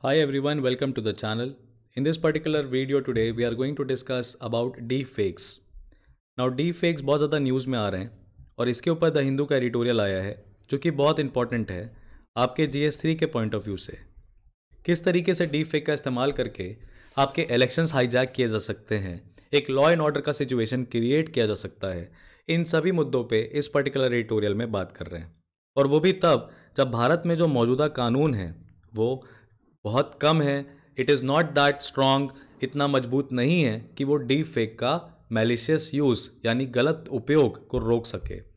Hi everyone, welcome to the channel. In this particular video today, we are going to discuss about deepfakes. Now deepfakes बहुत ज़्यादा news में आ रहे हैं और इसके ऊपर द हिंदू का एडिटोरियल आया है जो कि बहुत इंपॉर्टेंट है आपके GS3 के पॉइंट ऑफ व्यू से। किस तरीके से डीपफेक का इस्तेमाल करके आपके इलेक्शंस हाईजैक किए जा सकते हैं, एक लॉ एंड ऑर्डर का सिचुएशन क्रिएट किया जा सकता है, इन सभी मुद्दों पे इस पर्टिकुलर एडिटोरियल में बात कर रहे हैं। और वो भी तब जब भारत में जो मौजूदा कानून है वो बहुत कम है। It is not that strong, इतना मजबूत नहीं है कि वो डीप फेक का मैलिशियस यूज़ यानी गलत उपयोग को रोक सके।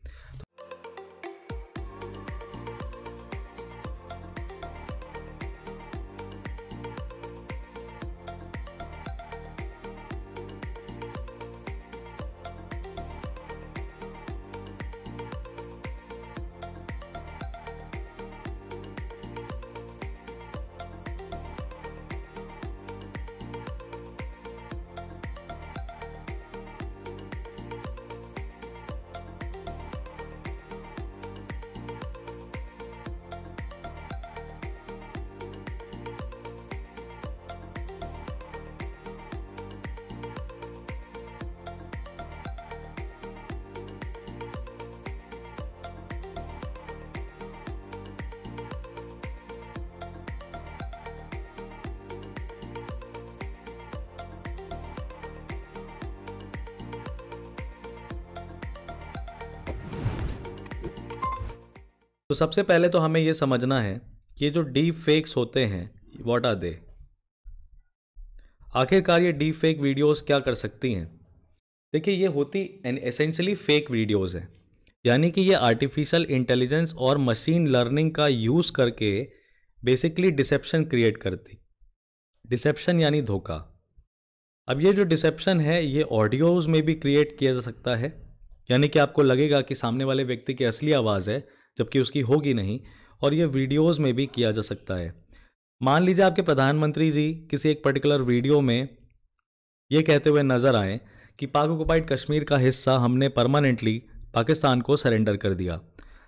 तो सबसे पहले तो हमें ये समझना है कि ये जो डीप फेक्स होते हैं व्हाट आर दे। आखिरकार ये डीप फेक वीडियोस क्या कर सकती हैं। देखिए, ये होती एसेंशियली फेक वीडियोस हैं, यानी कि ये आर्टिफिशियल इंटेलिजेंस और मशीन लर्निंग का यूज़ करके बेसिकली डिसेप्शन क्रिएट करती। डिसेप्शन यानी धोखा। अब ये जो डिसेप्शन है ये ऑडियोज़ में भी क्रिएट किया जा सकता है, यानी कि आपको लगेगा कि सामने वाले व्यक्ति की असली आवाज़ है जबकि उसकी होगी नहीं, और ये वीडियोस में भी किया जा सकता है। मान लीजिए आपके प्रधानमंत्री जी किसी एक पर्टिकुलर वीडियो में ये कहते हुए नज़र आए कि पाक ऑक्युपाइड कश्मीर का हिस्सा हमने परमानेंटली पाकिस्तान को सरेंडर कर दिया।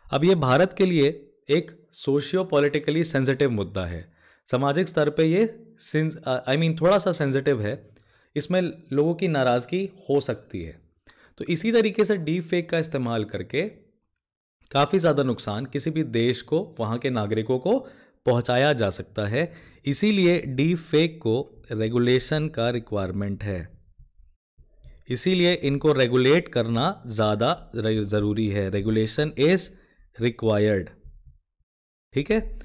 अब ये भारत के लिए एक सोशियो पॉलिटिकली सेंसिटिव मुद्दा है, सामाजिक स्तर पे ये थोड़ा सा सेंसिटिव है, इसमें लोगों की नाराज़गी हो सकती है। तो इसी तरीके से डीप फेक का इस्तेमाल करके काफ़ी ज़्यादा नुकसान किसी भी देश को, वहाँ के नागरिकों को पहुँचाया जा सकता है। इसीलिए डीप फेक को रेगुलेशन का रिक्वायरमेंट है, इसीलिए इनको रेगुलेट करना ज़्यादा ज़रूरी है। Regulation is required. ठीक है,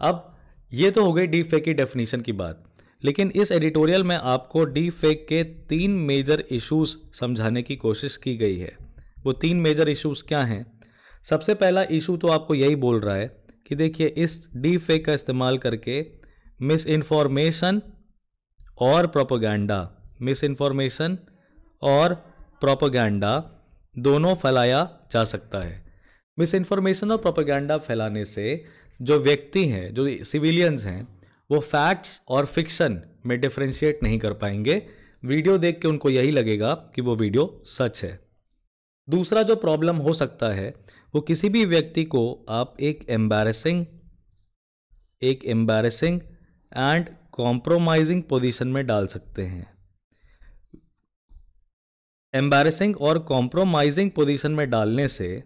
अब ये तो हो गई डीप फेक की डेफिनेशन की बात, लेकिन इस एडिटोरियल में आपको डीप फेक के 3 मेजर इश्यूज समझाने की कोशिश की गई है। वो 3 मेजर इश्यूज क्या हैं? सबसे पहला इशू तो आपको यही बोल रहा है कि देखिए, इस डीप फेक का इस्तेमाल करके मिस इन्फॉर्मेशन और प्रोपेगेंडा दोनों फैलाया जा सकता है। मिस इन्फॉर्मेशन और प्रोपेगेंडा फैलाने से जो व्यक्ति हैं, जो सिविलियंस हैं, वो फैक्ट्स और फिक्शन में डिफ्रेंशिएट नहीं कर पाएंगे। वीडियो देख के उनको यही लगेगा कि वो वीडियो सच है। दूसरा जो प्रॉब्लम हो सकता है वो किसी भी व्यक्ति को आप एक एम्बैरेसिंग एंड कॉम्प्रोमाइजिंग पोजीशन में डाल सकते हैं। एम्बैरेसिंग और कॉम्प्रोमाइजिंग पोजीशन में डालने से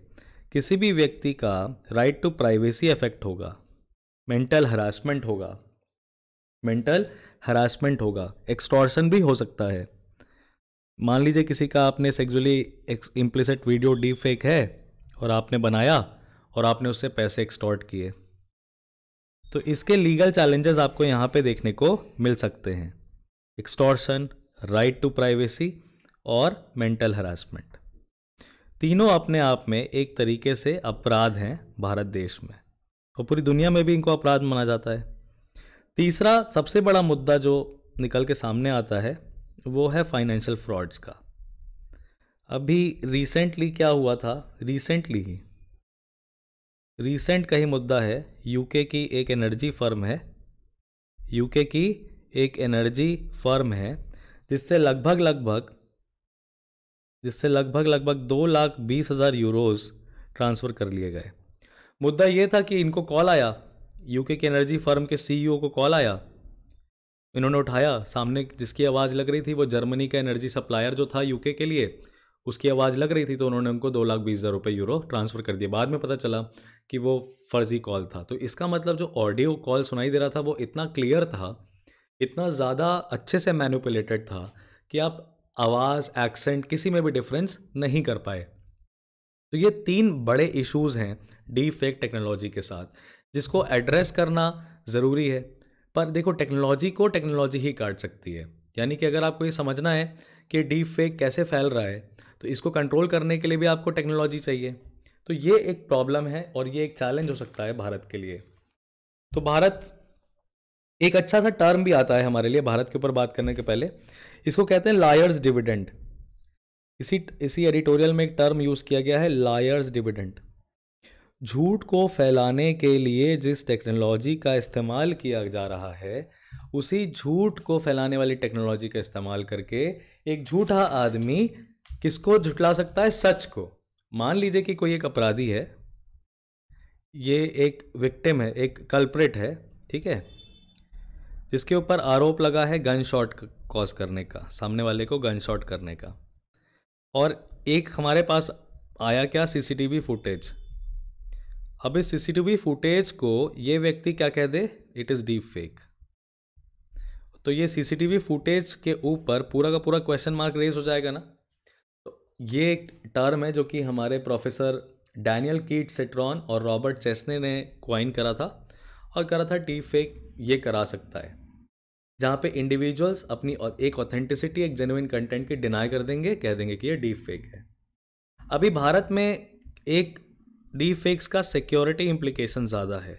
किसी भी व्यक्ति का राइट टू प्राइवेसी अफेक्ट होगा, मेंटल हरासमेंट होगा, एक्सटॉर्शन भी हो सकता है। मान लीजिए किसी का आपने sexually implicit video deep fake है और आपने बनाया और आपने उससे पैसे एक्सटॉर्ट किए, तो इसके लीगल चैलेंजेस आपको यहाँ पे देखने को मिल सकते हैं। एक्सटॉर्शन, राइट टू प्राइवेसी और मेंटल हरासमेंट, तीनों अपने आप में एक तरीके से अपराध हैं भारत देश में, और पूरी दुनिया में भी इनको अपराध माना जाता है। तीसरा सबसे बड़ा मुद्दा जो निकल के सामने आता है वो है फाइनेंशियल फ्रॉड्स का। अभी रिसेंटली क्या हुआ था, रिसेंट का ही मुद्दा है। यूके की एक एनर्जी फर्म है जिससे लगभग 2,20,000 यूरोस ट्रांसफ़र कर लिए गए। मुद्दा ये था कि इनको कॉल आया, यूके की एनर्जी फर्म के सीईओ को कॉल आया इन्होंने उठाया, सामने जिसकी आवाज़ लग रही थी वो जर्मनी का एनर्जी सप्लायर जो था यूके के लिए, उसकी आवाज़ लग रही थी, तो उन्होंने उनको 2,20,000 रुपये यूरो ट्रांसफ़र कर दिया। बाद में पता चला कि वो फर्जी कॉल था। तो इसका मतलब जो ऑडियो कॉल सुनाई दे रहा था वो इतना क्लियर था, इतना ज़्यादा अच्छे से मैनिपुलेटेड था कि आप आवाज़, एक्सेंट, किसी में भी डिफरेंस नहीं कर पाए। तो ये 3 बड़े इश्यूज़ हैं डीप फेक टेक्नोलॉजी के साथ, जिसको एड्रेस करना ज़रूरी है। पर देखो, टेक्नोलॉजी को टेक्नोलॉजी ही काट सकती है। यानी कि अगर आपको ये समझना है कि डीप फेक कैसे फैल रहा है, तो इसको कंट्रोल करने के लिए भी आपको टेक्नोलॉजी चाहिए। तो ये एक प्रॉब्लम है और ये एक चैलेंज हो सकता है भारत के लिए। तो भारत, एक अच्छा सा टर्म भी आता है हमारे लिए भारत के ऊपर बात करने के पहले, इसको कहते हैं लायर्स डिविडेंड। इसी एडिटोरियल में एक टर्म यूज़ किया गया है, लायर्स डिविडेंड। झूठ को फैलाने के लिए जिस टेक्नोलॉजी का इस्तेमाल किया जा रहा है, उसी झूठ को फैलाने वाली टेक्नोलॉजी का इस्तेमाल करके एक झूठा आदमी किसको झुठला सकता है? सच को। मान लीजिए कि कोई एक अपराधी है, ये एक विक्टिम है, एक कल्प्रिट है, ठीक है, जिसके ऊपर आरोप लगा है गन शॉट कॉज करने का, सामने वाले को गन शॉट करने का। और एक हमारे पास आया क्या? CCTV footage. अब इस सीसीटीवी फुटेज को ये व्यक्ति क्या कह दे? It is deep fake. तो ये सीसीटीवी फुटेज के ऊपर पूरा का पूरा क्वेश्चन मार्क रेज हो जाएगा ना। तो ये एक टर्म है जो कि हमारे प्रोफेसर डैनियल कीट सेट्रॉन और रॉबर्ट चेस्ने ने क्वाइन करा था, और करा था डीप फेक ये करा सकता है, जहाँ पे इंडिविजुअल्स अपनी एक ऑथेंटिसिटी, एक जेन्युइन कंटेंट की डिनाई कर देंगे, कह देंगे कि ये डीप फेक है। अभी भारत में एक डीप फेक्स का सिक्योरिटी इम्प्लीकेशन ज़्यादा है।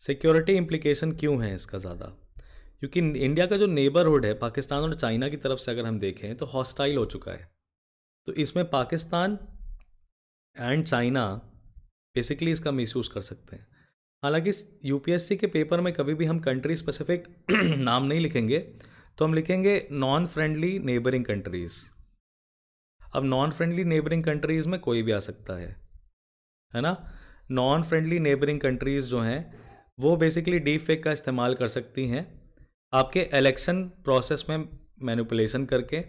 सिक्योरिटी इम्प्लीकेशन क्यों है इसका ज़्यादा? क्योंकि इंडिया का जो नेबरहुड है पाकिस्तान और चाइना की तरफ से अगर हम देखें तो हॉस्टाइल हो चुका है। तो इसमें पाकिस्तान एंड चाइना बेसिकली इसका मिसयूज़ कर सकते हैं। हालांकि यूपीएससी के पेपर में कभी भी हम कंट्री स्पेसिफिक नाम नहीं लिखेंगे, तो हम लिखेंगे नॉन फ्रेंडली नेबरिंग कंट्रीज़। अब नॉन फ्रेंडली नेबरिंग कंट्रीज़ में कोई भी आ सकता है ना। नॉन फ्रेंडली नेबरिंग कंट्रीज़ जो हैं वो बेसिकली डीप फेक का इस्तेमाल कर सकती हैं आपके इलेक्शन प्रोसेस में मैनिपुलेशन करके,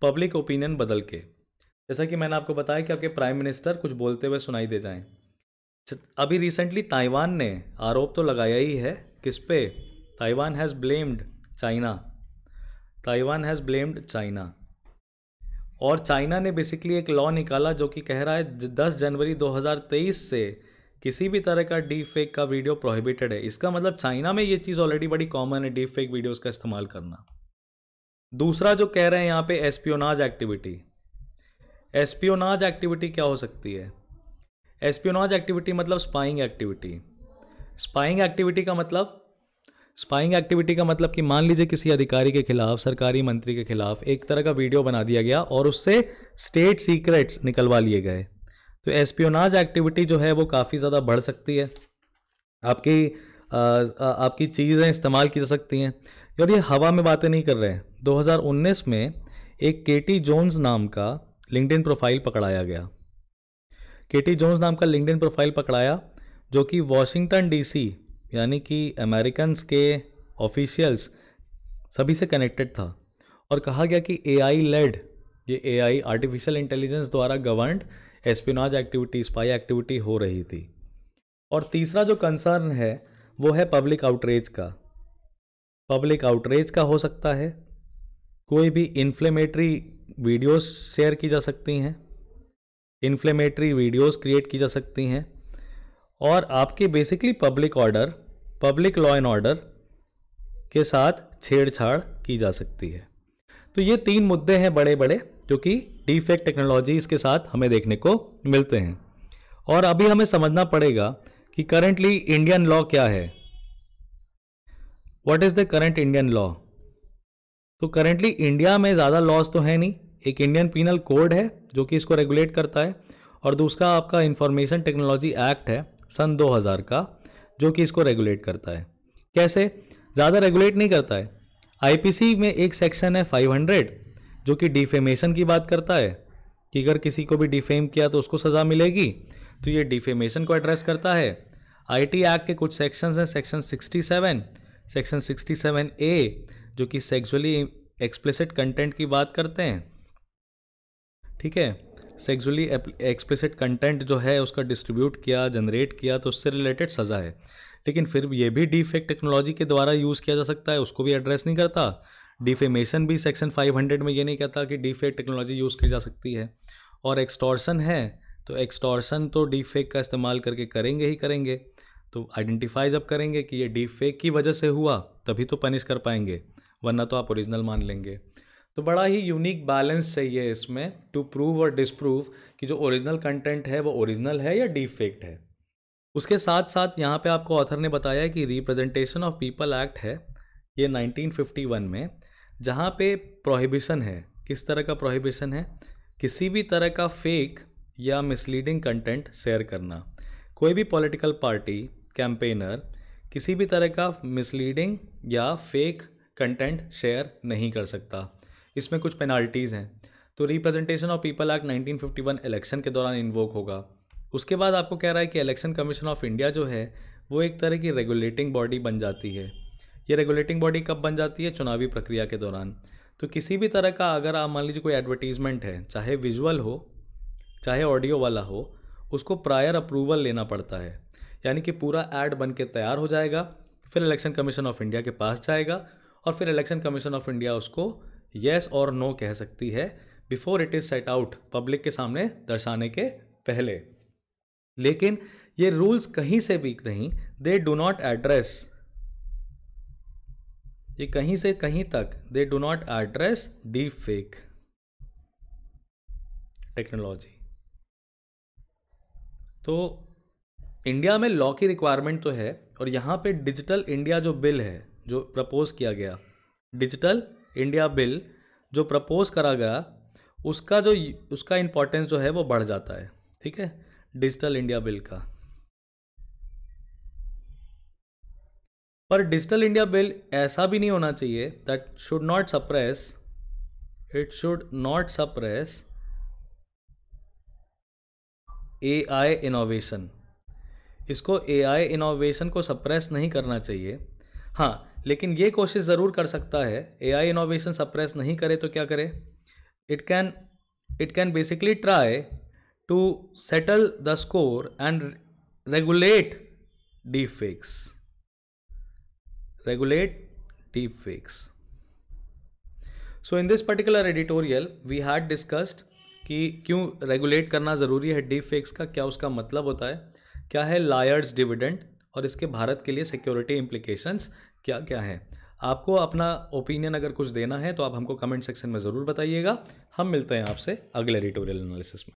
पब्लिक ओपिनियन बदल के। जैसा कि मैंने आपको बताया कि आपके प्राइम मिनिस्टर कुछ बोलते हुए सुनाई दे जाएं। अभी रिसेंटली ताइवान ने आरोप तो लगाया ही है, किस पे? Taiwan has blamed China. Taiwan has blamed China. और चाइना ने बेसिकली एक लॉ निकाला जो कि कह रहा है 10 जनवरी 2023 से किसी भी तरह का डीप फेक का वीडियो प्रोहिबिटेड है। इसका मतलब चाइना में ये चीज़ ऑलरेडी बड़ी कॉमन है, डीप फेक वीडियोज़ का इस्तेमाल करना। दूसरा जो कह रहे हैं यहाँ पे, एस्पियोनाज एक्टिविटी। एस्पियोनाज एक्टिविटी क्या हो सकती है? एस्पियोनाज एक्टिविटी मतलब स्पाइंग एक्टिविटी। स्पाइंग एक्टिविटी का मतलब कि मान लीजिए किसी अधिकारी के खिलाफ, सरकारी मंत्री के खिलाफ एक तरह का वीडियो बना दिया गया और उससे स्टेट सीक्रेट्स निकलवा लिए गए। तो एस्पियोनाज एक्टिविटी जो है वो काफ़ी ज़्यादा बढ़ सकती है, आपकी चीज़ें इस्तेमाल की जा सकती हैं। और ये हवा में बातें नहीं कर रहे हैं। 2019 में एक केटी जोन्स नाम का लिंक्डइन प्रोफाइल पकड़ाया गया। केटी जोन्स नाम का लिंक्डइन प्रोफाइल पकड़ाया जो कि वॉशिंगटन डीसी यानी कि अमेरिकन्स के ऑफिशियल्स सभी से कनेक्टेड था, और कहा गया कि एआई लेड, ये एआई आर्टिफिशियल इंटेलिजेंस द्वारा governed espionage activity, spy activity हो रही थी। और तीसरा जो कंसर्न है वो है पब्लिक आउटरीच का। पब्लिक आउटरीच का हो सकता है, कोई भी इन्फ्लेमेटरी वीडियोस शेयर की जा सकती हैं, इन्फ्लेमेटरी वीडियोस क्रिएट की जा सकती हैं, और आपके basically public order, public law and order के साथ छेड़छाड़ की जा सकती है। तो ये 3 मुद्दे हैं बड़े बड़े जो कि डीप फेक टेक्नोलॉजीज़ के साथ हमें देखने को मिलते हैं। और अभी हमें समझना पड़ेगा कि करंटली इंडियन लॉ क्या है। What is the current Indian law? तो करंटली इंडिया में ज़्यादा लॉज तो है नहीं। एक इंडियन पीनल कोड है जो कि इसको रेगुलेट करता है, और दूसरा आपका इंफॉर्मेशन टेक्नोलॉजी एक्ट है सन 2000 का जो कि इसको रेगुलेट करता है। कैसे? ज़्यादा रेगुलेट नहीं करता है। आईपीसी में एक सेक्शन है 500 जो कि डिफेमेशन की बात करता है कि अगर किसी को भी डिफेम किया तो उसको सज़ा मिलेगी, तो ये डिफेमेशन को एड्रेस करता है। आईटी एक्ट के कुछ सेक्शंस हैं, सेक्शन 67 सेक्शन 67A जो कि सेक्सुअली एक्सप्लिसिट कंटेंट की बात करते हैं, ठीक है। सेक्सुअली एक्सप्लिसिट कंटेंट जो है उसका डिस्ट्रीब्यूट किया, जनरेट किया, तो उससे रिलेटेड सज़ा है। लेकिन फिर ये भी डीफेक टेक्नोलॉजी के द्वारा यूज़ किया जा सकता है, उसको भी एड्रेस नहीं करता। डिफेमेशन भी सेक्शन 500 में ये नहीं कहता कि डीफेक टेक्नोलॉजी यूज़ की जा सकती है। और एक्सटॉर्शन है तो एक्सटॉर्शन तो डीफेक का इस्तेमाल करके करेंगे ही करेंगे। तो आइडेंटिफाई जब करेंगे कि ये डीफेक की वजह से हुआ तभी तो पनिश कर पाएंगे, वरना तो आप ओरिजिनल मान लेंगे। तो बड़ा ही यूनिक बैलेंस चाहिए इसमें टू प्रूव और डिसप्रूव कि जो ओरिजिनल कंटेंट है वो ओरिजिनल है या डीफेक्ट है। उसके साथ साथ यहाँ पे आपको ऑथर ने बताया कि रिप्रेजेंटेशन ऑफ पीपल एक्ट है ये 1951 में, जहाँ पे प्रोहिबिशन है। किस तरह का प्रोहिबिशन है? किसी भी तरह का फेक या मिसलीडिंग कंटेंट शेयर करना। कोई भी पॉलिटिकल पार्टी, कैंपेनर किसी भी तरह का मिसलीडिंग या फेक कंटेंट शेयर नहीं कर सकता। इसमें कुछ पेनाल्टीज़ हैं। तो representation of people act 1951 election के दौरान इन्वोक होगा। उसके बाद आपको कह रहा है कि इलेक्शन कमीशन ऑफ इंडिया जो है वो एक तरह की रेगुलेटिंग बॉडी बन जाती है। ये रेगुलेटिंग बॉडी कब बन जाती है? चुनावी प्रक्रिया के दौरान। तो किसी भी तरह का अगर आप मान लीजिए कोई एडवर्टीजमेंट है, चाहे विजुअल हो चाहे ऑडियो वाला हो, उसको प्रायर अप्रूवल लेना पड़ता है। यानी कि पूरा ऐड बन के तैयार हो जाएगा, फिर इलेक्शन कमीशन ऑफ इंडिया के पास जाएगा और फिर इलेक्शन कमीशन ऑफ इंडिया उसको येस और नो कह सकती है before it is set out, public के सामने दर्शाने के पहले। लेकिन ये रूल्स कहीं से भी नहीं, दे डू नॉट एड्रेस, ये कहीं से कहीं तक they do not address deep fake technology. तो इंडिया में लॉ की रिक्वायरमेंट तो है, और यहाँ पे डिजिटल इंडिया जो बिल है जो प्रपोज किया गया, डिजिटल इंडिया बिल जो प्रपोज करा गया, उसका इम्पोर्टेंस जो है वो बढ़ जाता है, ठीक है, डिजिटल इंडिया बिल का। पर डिजिटल इंडिया बिल ऐसा भी नहीं होना चाहिए, that should not suppress, it should not suppress AI innovation. इसको AI इनोवेशन को सप्रेस नहीं करना चाहिए। हाँ, लेकिन ये कोशिश ज़रूर कर सकता है। AI इनोवेशन सप्रेस नहीं करे तो क्या करे? It can basically try to settle the score and regulate deep fakes, so in this particular editorial we had discussed कि क्यों रेगुलेट करना ज़रूरी है डीप फेक्स का, क्या उसका मतलब होता है, क्या है लायर्स डिविडेंड, और इसके भारत के लिए सिक्योरिटी इम्प्लीकेशंस क्या क्या हैं। आपको अपना ओपिनियन अगर कुछ देना है तो आप हमको कमेंट सेक्शन में ज़रूर बताइएगा। हम मिलते हैं आपसे अगले एडिटोरियल एनालिसिस में।